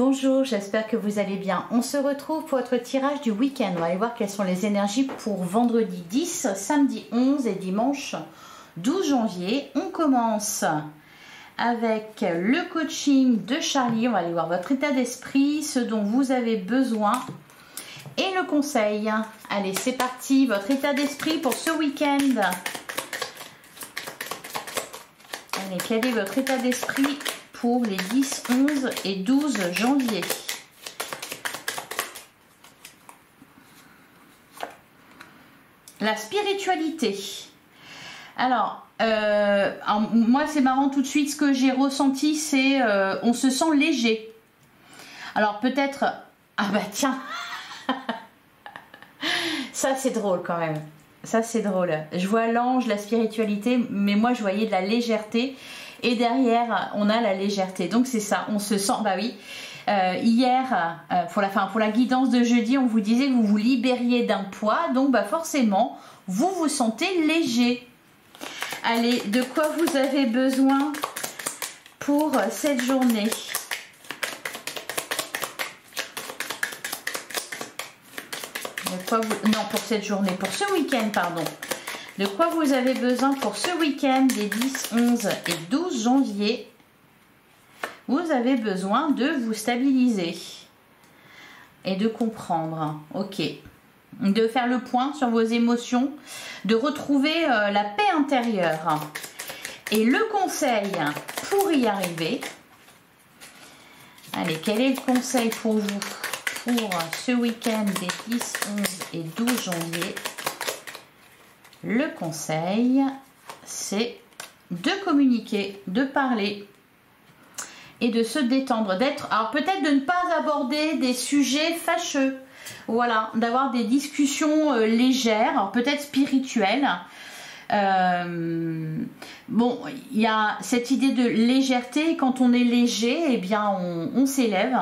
Bonjour, j'espère que vous allez bien. On se retrouve pour votre tirage du week-end. On va aller voir quelles sont les énergies pour vendredi 10, samedi 11 et dimanche 12 janvier. On commence avec le coaching de Charlie. On va aller voir votre état d'esprit, ce dont vous avez besoin et le conseil. Allez, c'est parti. Votre état d'esprit pour ce week-end. Allez, quel est votre état d'esprit pour les 10, 11 et 12 janvier? La spiritualité. Alors, moi c'est marrant tout de suite, ce que j'ai ressenti c'est on se sent léger. Alors peut-être, ah bah tiens, ça c'est drôle quand même. Ça c'est drôle. Je vois l'ange, la spiritualité, mais moi je voyais de la légèreté. Et derrière, on a la légèreté. Donc c'est ça, on se sent, bah oui. Hier, pour la guidance de jeudi, on vous disait que vous vous libériez d'un poids. Donc bah forcément, vous vous sentez léger. Allez, de quoi vous avez besoin pour cette journée? Non, pour cette journée, pour ce week-end, pardon. De quoi vous avez besoin pour ce week-end des 10, 11 et 12 janvier? Vous avez besoin de vous stabiliser et de comprendre. Ok. De faire le point sur vos émotions, de retrouver la paix intérieure. Et le conseil pour y arriver. Allez, quel est le conseil pour vous pour ce week-end des 10, 11 et 12 janvier? Le conseil, c'est de communiquer, de parler et de se détendre, alors peut-être de ne pas aborder des sujets fâcheux, voilà, d'avoir des discussions légères, alors peut-être spirituelles. Bon, il y a cette idée de légèreté, quand on est léger, eh bien on s'élève.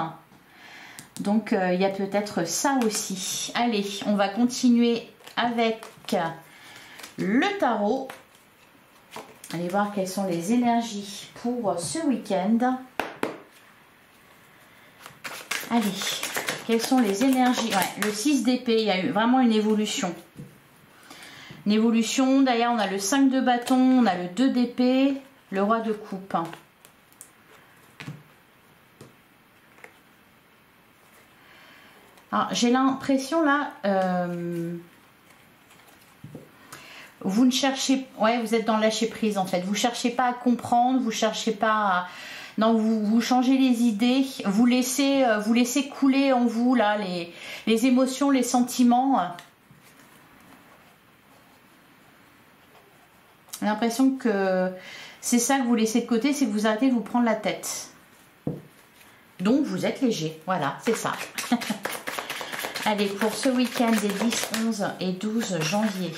Donc il y a peut-être ça aussi. Allez, on va continuer avec le tarot. Allez voir quelles sont les énergies pour ce week-end. Allez, quelles sont les énergies? Ouais, le 6 d'épée, il y a eu vraiment une évolution. Une évolution, d'ailleurs on a le 5 de bâton, on a le 2 d'épée, le roi de coupe. Alors j'ai l'impression là... vous ne cherchez, ouais, vous êtes dans le lâcher prise en fait. Vous cherchez pas à comprendre, vous cherchez pas à, non, vous changez les idées, vous laissez couler en vous là les émotions, les sentiments. J'ai l'impression que c'est ça que vous laissez de côté, c'est que vous arrêtez de vous prendre la tête. Donc vous êtes léger, voilà, c'est ça. Allez, pour ce week-end des 10, 11 et 12 janvier.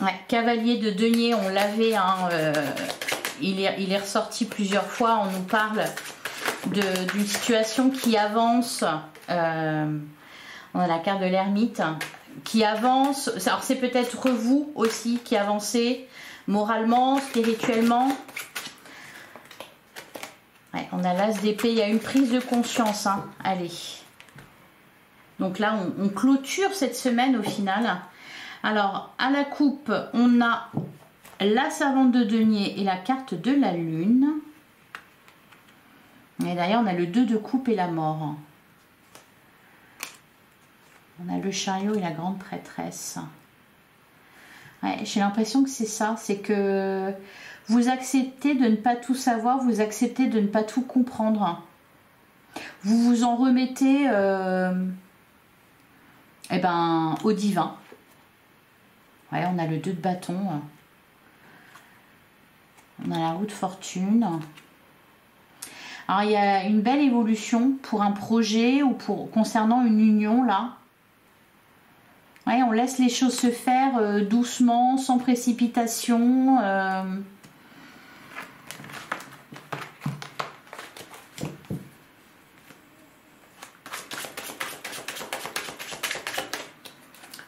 Ouais, cavalier de denier, on l'avait, hein, il est ressorti plusieurs fois. On nous parle d'une situation qui avance. On a la carte de l'ermite qui avance. Alors c'est peut-être vous aussi qui avancez moralement, spirituellement. Ouais, on a l'as d'épée, il y a une prise de conscience. Hein. Allez. Donc là, on clôture cette semaine au final. Alors, à la coupe, on a la servante de denier et la carte de la lune. Et d'ailleurs, on a le 2 de coupe et la mort. On a le chariot et la grande prêtresse. Ouais, j'ai l'impression que c'est ça. C'est que vous acceptez de ne pas tout savoir, vous acceptez de ne pas tout comprendre. Vous vous en remettez au divin. Ouais, on a le 2 de bâton. On a la roue de fortune. Alors, il y a une belle évolution pour un projet ou concernant une union, là. Ouais, on laisse les choses se faire doucement, sans précipitation.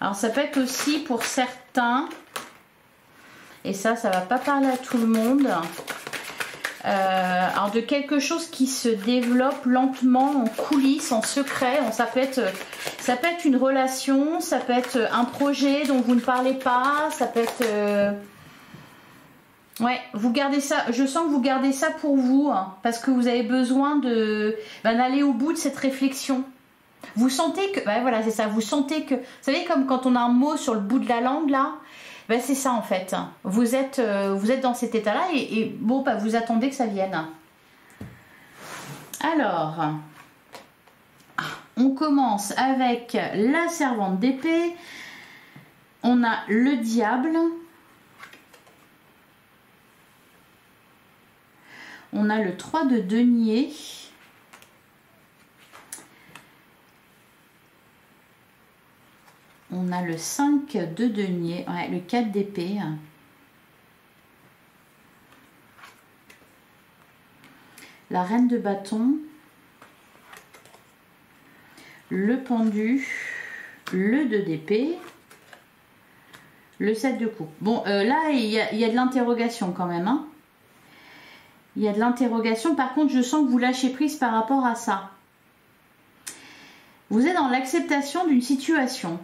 Alors ça peut être aussi pour certains, et ça va pas parler à tout le monde, Alors de quelque chose qui se développe lentement en coulisses, en secret. Ça peut être une relation, ça peut être un projet dont vous ne parlez pas, ça peut être... Ouais, vous gardez ça, je sens que vous gardez ça pour vous, hein, parce que vous avez besoin d'aller au bout de cette réflexion. Vous sentez que, voilà, c'est ça, vous sentez que, vous savez, comme quand on a un mot sur le bout de la langue, là, c'est ça en fait. Vous êtes dans cet état-là et bon, vous attendez que ça vienne. Alors, on commence avec la servante d'épée. On a le diable. On a le 3 de denier. On a le 5 de denier, ouais, le 4 d'épée. La reine de bâton. Le pendu. Le 2 d'épée. Le 7 de coupe. Bon, là, il y a de l'interrogation quand même. Hein. Il y a de l'interrogation. Par contre, je sens que vous lâchez prise par rapport à ça. Vous êtes dans l'acceptation d'une situation.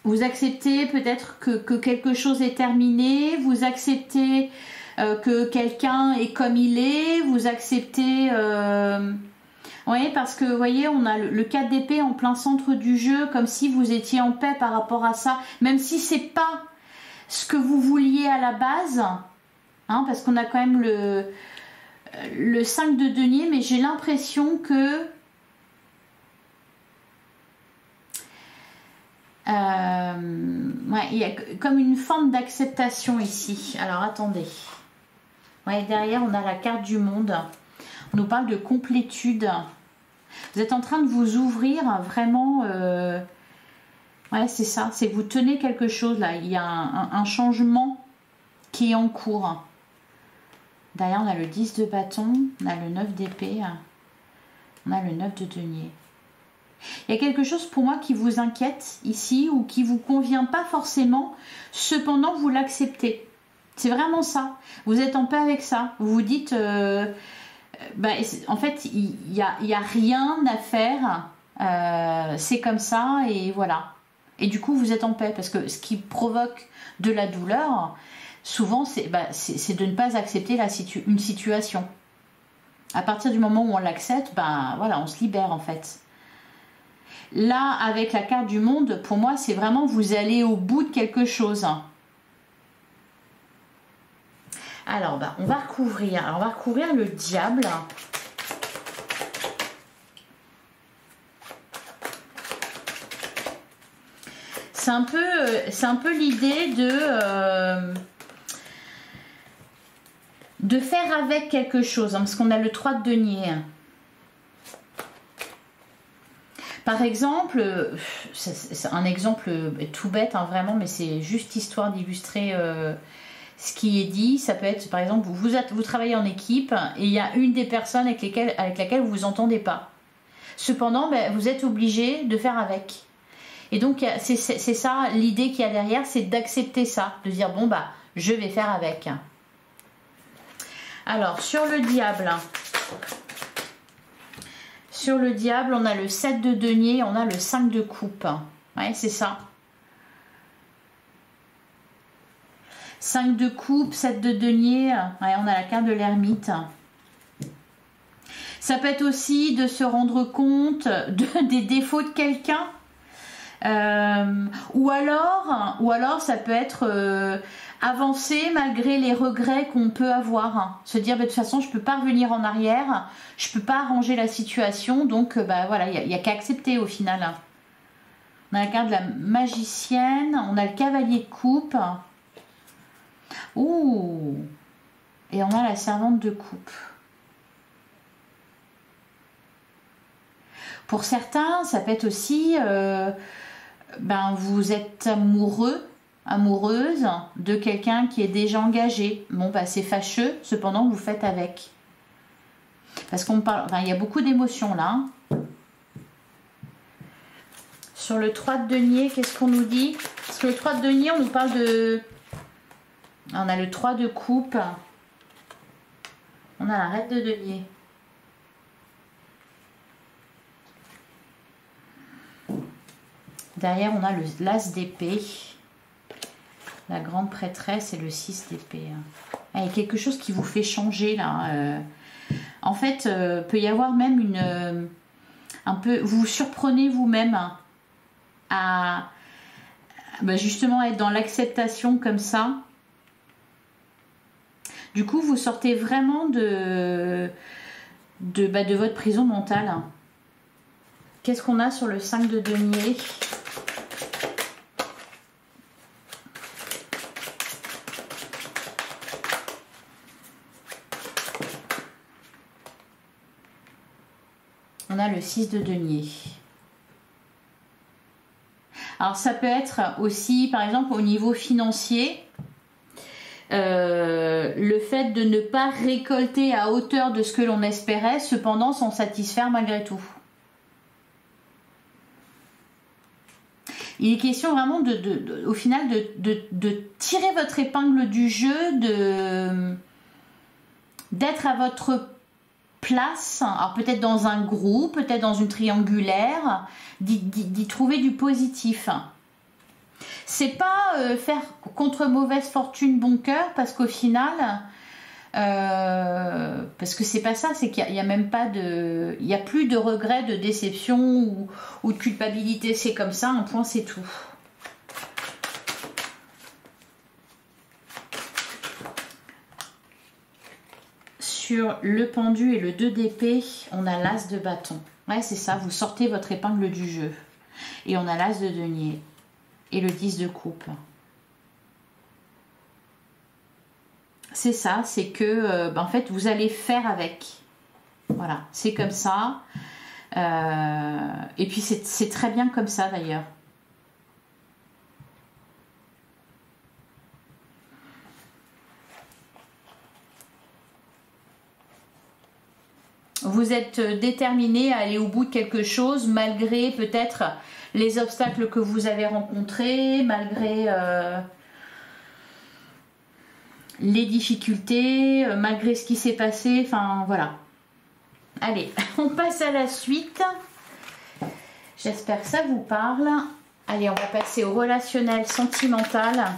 Vous acceptez peut-être que quelque chose est terminé, vous acceptez que quelqu'un est comme il est, vous acceptez... Oui, parce que vous voyez, on a le 4 d'épée en plein centre du jeu, comme si vous étiez en paix par rapport à ça, même si c'est pas ce que vous vouliez à la base, hein, parce qu'on a quand même le 5 de denier, mais j'ai l'impression que... ouais, il y a comme une forme d'acceptation ici. Alors attendez. Ouais, derrière on a la carte du monde. On nous parle de complétude. Vous êtes en train de vous ouvrir vraiment. Ouais, c'est ça. C'est que vous tenez quelque chose là. Il y a un changement qui est en cours. Derrière on a le 10 de bâton. On a le 9 d'épée. On a le 9 de denier. Il y a quelque chose pour moi qui vous inquiète ici ou qui vous convient pas forcément, cependant vous l'acceptez. C'est vraiment ça. Vous êtes en paix avec ça. Vous vous dites, en fait, il y a rien à faire. C'est comme ça et voilà. Et du coup, vous êtes en paix parce que ce qui provoque de la douleur, souvent, c'est de ne pas accepter une situation. À partir du moment où on l'accepte, voilà, on se libère en fait. Là, avec la carte du monde, pour moi, c'est vraiment vous allez au bout de quelque chose. Alors, on va recouvrir. Alors, on va recouvrir le diable. C'est un peu l'idée de faire avec quelque chose, hein, parce qu'on a le 3 de denier. Par exemple, c'est un exemple tout bête, hein, vraiment, mais c'est juste histoire d'illustrer ce qui est dit. Ça peut être, par exemple, vous travaillez en équipe et il y a une des personnes avec laquelle vous vous entendez pas. Cependant, vous êtes obligé de faire avec. Et donc, c'est ça l'idée qu'il y a derrière, c'est d'accepter ça, de dire, bon, je vais faire avec. Alors, sur le diable... Sur le diable, on a le 7 de denier, on a le 5 de coupe. Ouais, c'est ça. 5 de coupe, 7 de denier, ouais, on a la carte de l'ermite. Ça peut être aussi de se rendre compte des défauts de quelqu'un. Ou alors ça peut être avancer malgré les regrets qu'on peut avoir, se dire de toute façon je peux pas revenir en arrière, je peux pas arranger la situation, donc voilà, il y a qu'à accepter au final. On a la carte de la magicienne, on a le cavalier de coupe, ouh, et on a la servante de coupe. Pour certains ça peut être aussi vous êtes amoureuse de quelqu'un qui est déjà engagé. Bon, c'est fâcheux, cependant vous faites avec. Parce qu'on parle, il y a beaucoup d'émotions là. Sur le 3 de denier, qu'est-ce qu'on nous dit? Parce que le 3 de denier, on nous parle de On a le 3 de coupe. On a la reine de denier. Derrière, on a l'as d'épée. La grande prêtresse et le 6 d'épée. Il y a quelque chose qui vous fait changer là. En fait, peut y avoir même une... un peu, vous vous surprenez vous-même à justement être dans l'acceptation comme ça. Du coup, vous sortez vraiment de votre prison mentale. Qu'est-ce qu'on a sur le 5 de denier? On a le 6 de denier. Alors ça peut être aussi, par exemple, au niveau financier, le fait de ne pas récolter à hauteur de ce que l'on espérait, cependant s'en satisfaire malgré tout. Il est question vraiment au final de tirer votre épingle du jeu, d'être à votre place, alors peut-être dans un groupe, peut-être dans une triangulaire, d'y trouver du positif. C'est pas faire contre mauvaise fortune bon cœur, parce qu'au final, parce que c'est pas ça, c'est qu'il y a même pas de, il y a plus de regret, de déception ou de culpabilité. C'est comme ça, un point, c'est tout. Sur le pendu et le 2 d'épée, on a l'as de bâton. Ouais, c'est ça, vous sortez votre épingle du jeu. Et on a l'as de denier et le 10 de coupe. C'est ça, c'est que en fait, vous allez faire avec. Voilà, c'est comme ça. Et puis, c'est très bien comme ça, d'ailleurs. Vous êtes déterminé à aller au bout de quelque chose, malgré peut-être les obstacles que vous avez rencontrés, malgré les difficultés, malgré ce qui s'est passé, enfin voilà. Allez, on passe à la suite. J'espère que ça vous parle. Allez, on va passer au relationnel sentimental.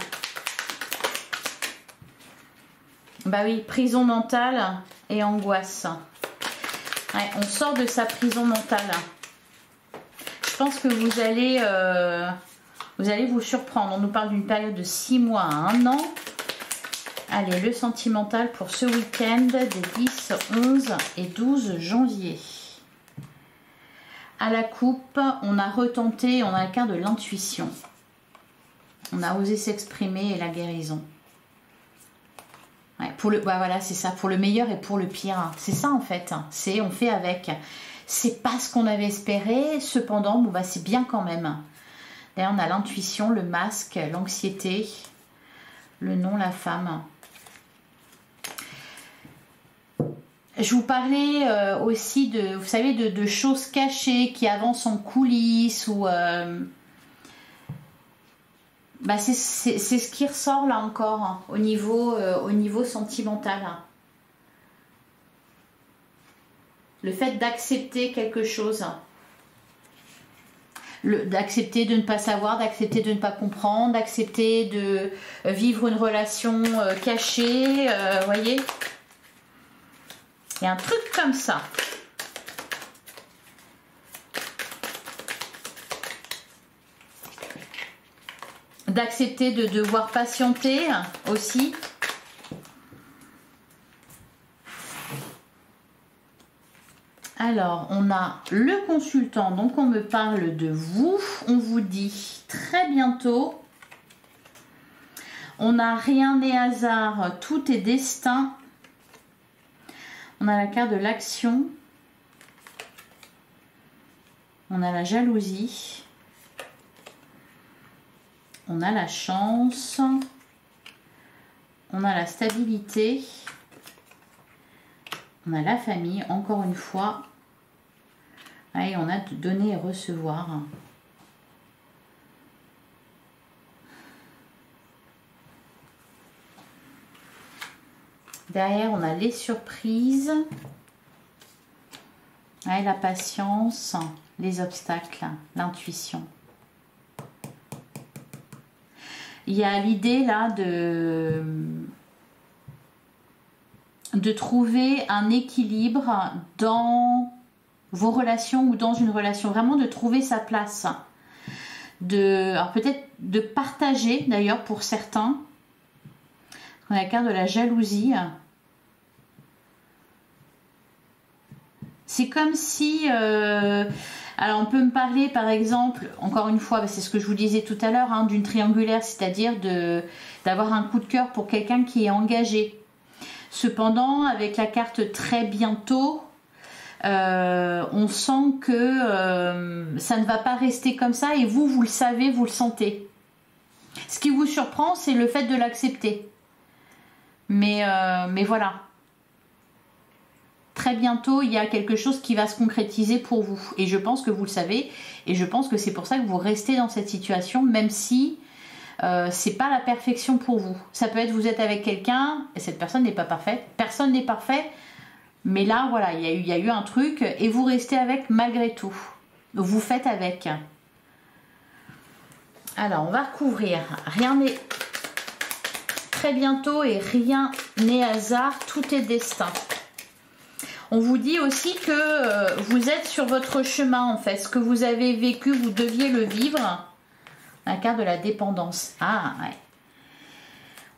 Bah oui, prison mentale et angoisse. Ouais, on sort de sa prison mentale. Je pense que vous allez vous surprendre. On nous parle d'une période de 6 mois à 1 an. Allez, le sentimental pour ce week-end des 10, 11 et 12 janvier. À la coupe, on a retenté, on a le quart de l'intuition. On a osé s'exprimer et la guérison. Ouais, voilà, c'est ça, pour le meilleur et pour le pire. C'est ça en fait, c'est on fait avec. C'est pas ce qu'on avait espéré, cependant, bon, bah, c'est bien quand même. D'ailleurs, on a l'intuition, le masque, l'anxiété, le nom, la femme. Je vous parlais aussi de, vous savez, de choses cachées qui avancent en coulisses ou... bah c'est ce qui ressort là encore hein, au niveau sentimental. Le fait d'accepter quelque chose. D'accepter de ne pas savoir, d'accepter de ne pas comprendre, d'accepter de vivre une relation cachée, vous voyez. Il y a un truc comme ça. D'accepter de devoir patienter aussi. Alors, on a le consultant, donc on me parle de vous. On vous dit très bientôt. On n'a rien n'est hasard, tout est destin. On a la carte de l'action. On a la jalousie. On a la chance. On a la stabilité. On a la famille, encore une fois. Et on a de donner et recevoir. Derrière, on a les surprises. Ouais, la patience, les obstacles, l'intuition. Il y a l'idée là de trouver un équilibre dans vos relations ou dans une relation. Vraiment de trouver sa place. Alors peut-être de partager d'ailleurs pour certains. On a la carte de la jalousie. C'est comme si... alors on peut me parler par exemple, encore une fois, c'est ce que je vous disais tout à l'heure, hein, d'une triangulaire, c'est-à-dire d'avoir un coup de cœur pour quelqu'un qui est engagé. Cependant, avec la carte très bientôt, on sent que ça ne va pas rester comme ça et vous le savez, vous le sentez. Ce qui vous surprend, c'est le fait de l'accepter. Mais voilà. Très bientôt, il y a quelque chose qui va se concrétiser pour vous. Et je pense que vous le savez. Et je pense que c'est pour ça que vous restez dans cette situation, même si c'est pas la perfection pour vous. Ça peut être vous êtes avec quelqu'un et cette personne n'est pas parfaite. Personne n'est parfait. Mais là, voilà, il y a eu un truc et vous restez avec malgré tout. Vous faites avec. Alors, on va recouvrir. Rien n'est très bientôt et rien n'est hasard. Tout est destin. On vous dit aussi que vous êtes sur votre chemin en fait. Ce que vous avez vécu, vous deviez le vivre. La carte de la dépendance. Ah ouais.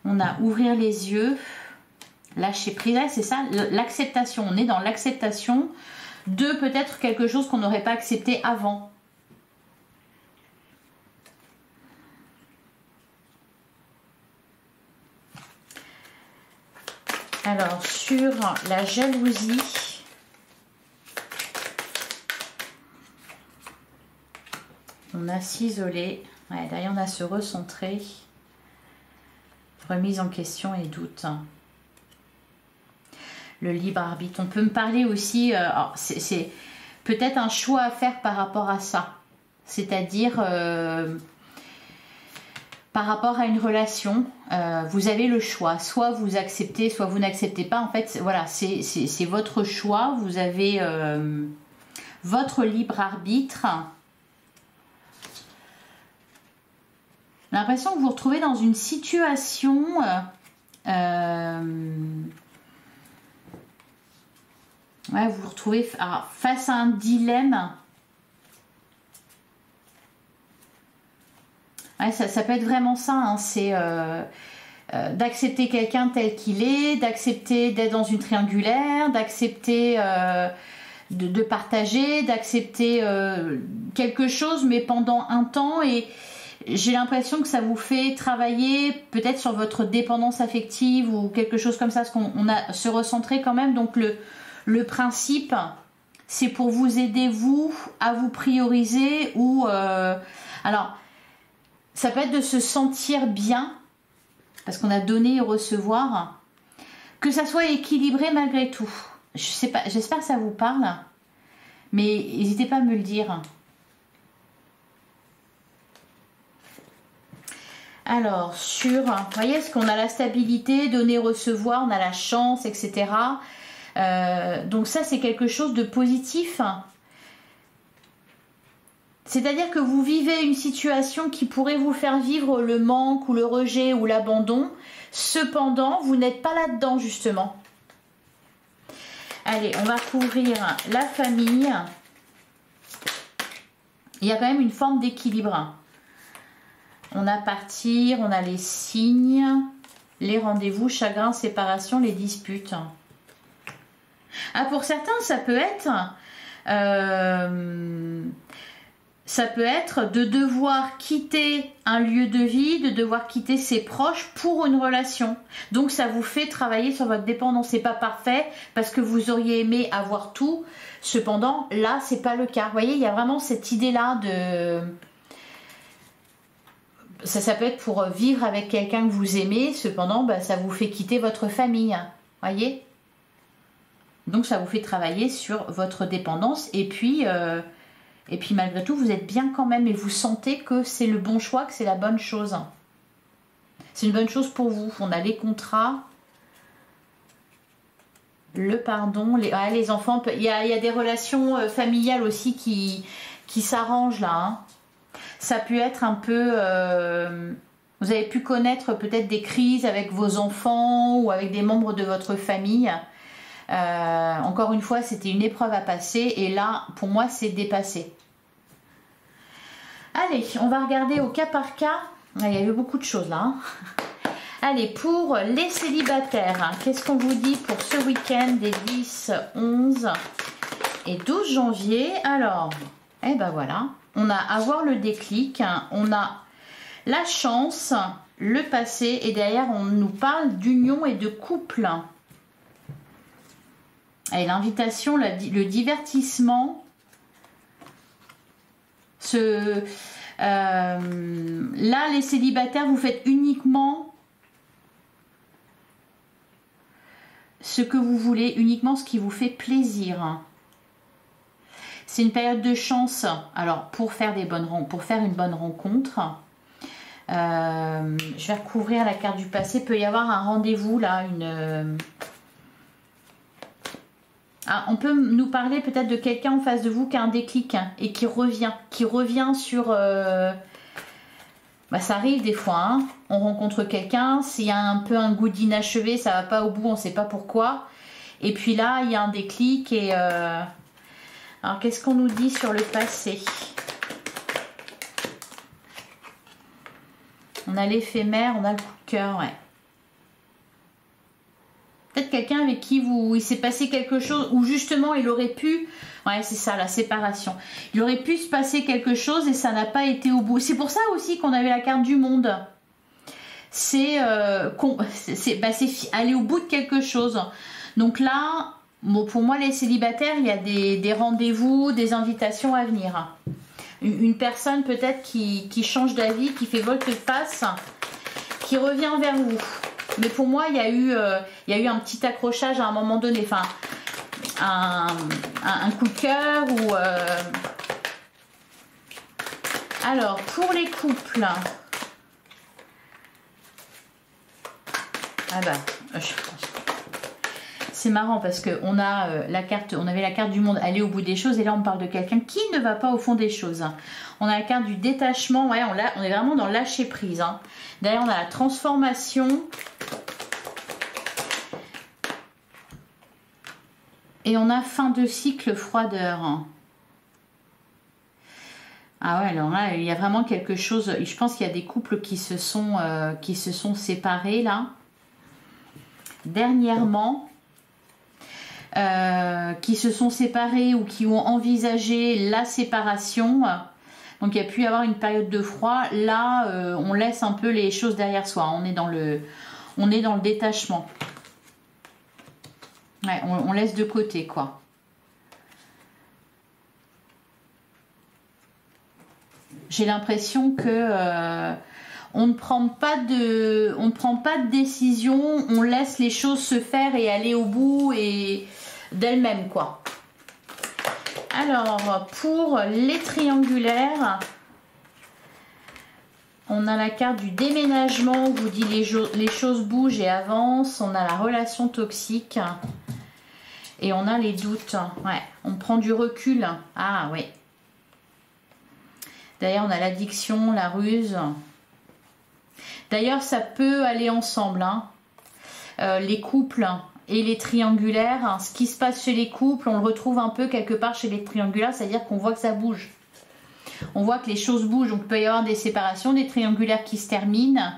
On a ouvrir les yeux. Lâcher prise, c'est ça, l'acceptation. On est dans l'acceptation de peut-être quelque chose qu'on n'aurait pas accepté avant. Alors, sur la jalousie, on a s'isoler. Ouais, derrière, on a se recentrer. Remise en question et doute. Le libre arbitre. On peut me parler aussi, c'est peut-être un choix à faire par rapport à ça. C'est-à-dire, par rapport à une relation, vous avez le choix. Soit vous acceptez, soit vous n'acceptez pas. En fait, voilà, c'est votre choix. Vous avez votre libre arbitre. J'ai l'impression que vous vous retrouvez dans une situation... ouais, vous vous retrouvez face à un dilemme. Ouais, ça peut être vraiment ça. Hein, c'est d'accepter quelqu'un tel qu'il est, d'accepter d'être dans une triangulaire, d'accepter de partager, d'accepter quelque chose, mais pendant un temps. Et j'ai l'impression que ça vous fait travailler peut-être sur votre dépendance affective ou quelque chose comme ça, parce qu'on a se recentrer quand même. Donc le principe, c'est pour vous aider, vous, à vous prioriser ou... alors, ça peut être de se sentir bien, parce qu'on a donné et recevoir, que ça soit équilibré malgré tout. Je sais pas, j'espère que ça vous parle, mais n'hésitez pas à me le dire. Alors, sur... Vous voyez, est-ce qu'on a la stabilité, donner, recevoir, on a la chance, etc. Donc ça, c'est quelque chose de positif. C'est-à-dire que vous vivez une situation qui pourrait vous faire vivre le manque ou le rejet ou l'abandon. Cependant, vous n'êtes pas là-dedans, justement. Allez, on va couvrir la famille. Il y a quand même une forme d'équilibre. On a partir, on a les signes, les rendez-vous, chagrin, séparation, les disputes. Ah, pour certains, ça peut être de devoir quitter un lieu de vie, de devoir quitter ses proches pour une relation. Donc, ça vous fait travailler sur votre dépendance. C'est pas parfait parce que vous auriez aimé avoir tout. Cependant, là, c'est pas le cas. Vous voyez, il y a vraiment cette idée-là de... Ça peut être pour vivre avec quelqu'un que vous aimez. Cependant, bah, ça vous fait quitter votre famille. Voyez ? Donc, ça vous fait travailler sur votre dépendance. Et puis malgré tout, vous êtes bien quand même. Et vous sentez que c'est le bon choix, que c'est la bonne chose. C'est une bonne chose pour vous. On a les contrats. Le pardon, les enfants, il y a des relations familiales aussi qui s'arrangent là. Hein. Ça peut être un peu... vous avez pu connaître peut-être des crises avec vos enfants ou avec des membres de votre famille. Encore une fois, c'était une épreuve à passer et là, pour moi, c'est dépassé. Allez, on va regarder au cas par cas. Ah, il y avait beaucoup de choses là. Hein. Allez, pour les célibataires, qu'est-ce qu'on vous dit pour ce week-end des 10, 11 et 12 janvier? Alors, eh ben voilà, on a avoir le déclic, on a la chance, le passé et derrière on nous parle d'union et de couple. Et l'invitation, le divertissement, là les célibataires, vous faites uniquement ce que vous voulez, uniquement ce qui vous fait plaisir. C'est une période de chance. Alors pour faire une bonne rencontre, je vais recouvrir la carte du passé. Il peut y avoir un rendez-vous là, on peut nous parler peut-être de quelqu'un en face de vous qui a un déclic et qui revient sur. Ça arrive des fois, hein. On rencontre quelqu'un, s'il y a un peu un goût d'inachevé, ça va pas au bout, on ne sait pas pourquoi. Et puis là, il y a un déclic et... Alors, qu'est-ce qu'on nous dit sur le passé? On a l'éphémère, on a le coup de cœur, ouais. Peut-être quelqu'un avec qui il s'est passé quelque chose, ou justement il aurait pu... Ouais, c'est ça, la séparation. Il aurait pu se passer quelque chose et ça n'a pas été au bout. C'est pour ça aussi qu'on avait la carte du monde. C'est aller au bout de quelque chose. Donc là, bon, pour moi, les célibataires, il y a des rendez-vous, des invitations à venir. Une personne peut-être qui change d'avis, qui fait volte-face, qui revient vers vous. Mais pour moi, il y a eu un petit accrochage à un moment donné. Enfin, un coup de cœur ou... Alors, pour les couples... Ah bah... C'est marrant parce que on avait la carte du monde, aller au bout des choses, et là on parle de quelqu'un qui ne va pas au fond des choses. On a la carte du détachement, ouais, on est vraiment dans lâcher prise. Hein. Derrière on a la transformation. Et on a fin de cycle, froideur. Ah ouais, alors là, il y a vraiment quelque chose. Je pense qu'il y a des couples qui se sont séparés là. Dernièrement. Qui se sont séparés ou qui ont envisagé la séparation. Donc il y a pu y avoir une période de froid. Là, on laisse un peu les choses derrière soi. On est dans le détachement. Ouais, on laisse de côté, quoi. J'ai l'impression que on ne prend pas de décision, on laisse les choses se faire et aller au bout et d'elles-mêmes, quoi. Alors, pour les triangulaires, on a la carte du déménagement, on vous dit les choses bougent et avancent. On a la relation toxique. Et on a les doutes. Ouais, on prend du recul. Ah oui. D'ailleurs, on a l'addiction, la ruse. D'ailleurs, ça peut aller ensemble. Hein. Les couples et les triangulaires. Ce qui se passe chez les couples, on le retrouve un peu quelque part chez les triangulaires. C'est-à-dire qu'on voit que ça bouge. On voit que les choses bougent. Donc, il peut y avoir des séparations, des triangulaires qui se terminent.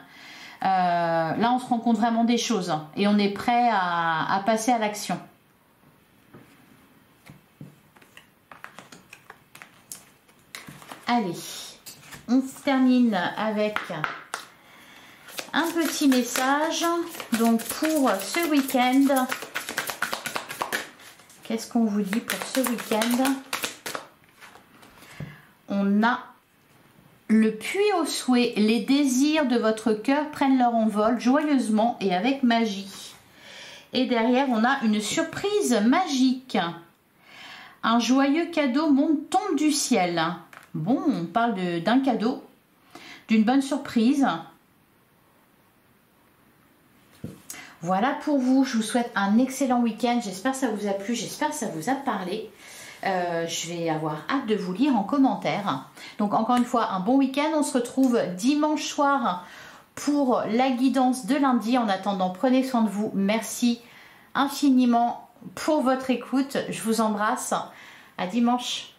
Là, on se rend compte vraiment des choses. Et on est prêt à passer à l'action. Allez, on se termine avec un petit message. Donc pour ce week-end, qu'est-ce qu'on vous dit pour ce week-end? On a le puits au souhait. Les désirs de votre cœur prennent leur envol joyeusement et avec magie. Et derrière, on a une surprise magique. Un joyeux cadeau tombe du ciel. Bon, on parle d'un cadeau, d'une bonne surprise. Voilà pour vous, je vous souhaite un excellent week-end, j'espère que ça vous a plu, j'espère que ça vous a parlé. Je vais avoir hâte de vous lire en commentaire. Donc encore une fois, un bon week-end, on se retrouve dimanche soir pour la guidance de lundi. En attendant, prenez soin de vous, merci infiniment pour votre écoute, je vous embrasse, à dimanche.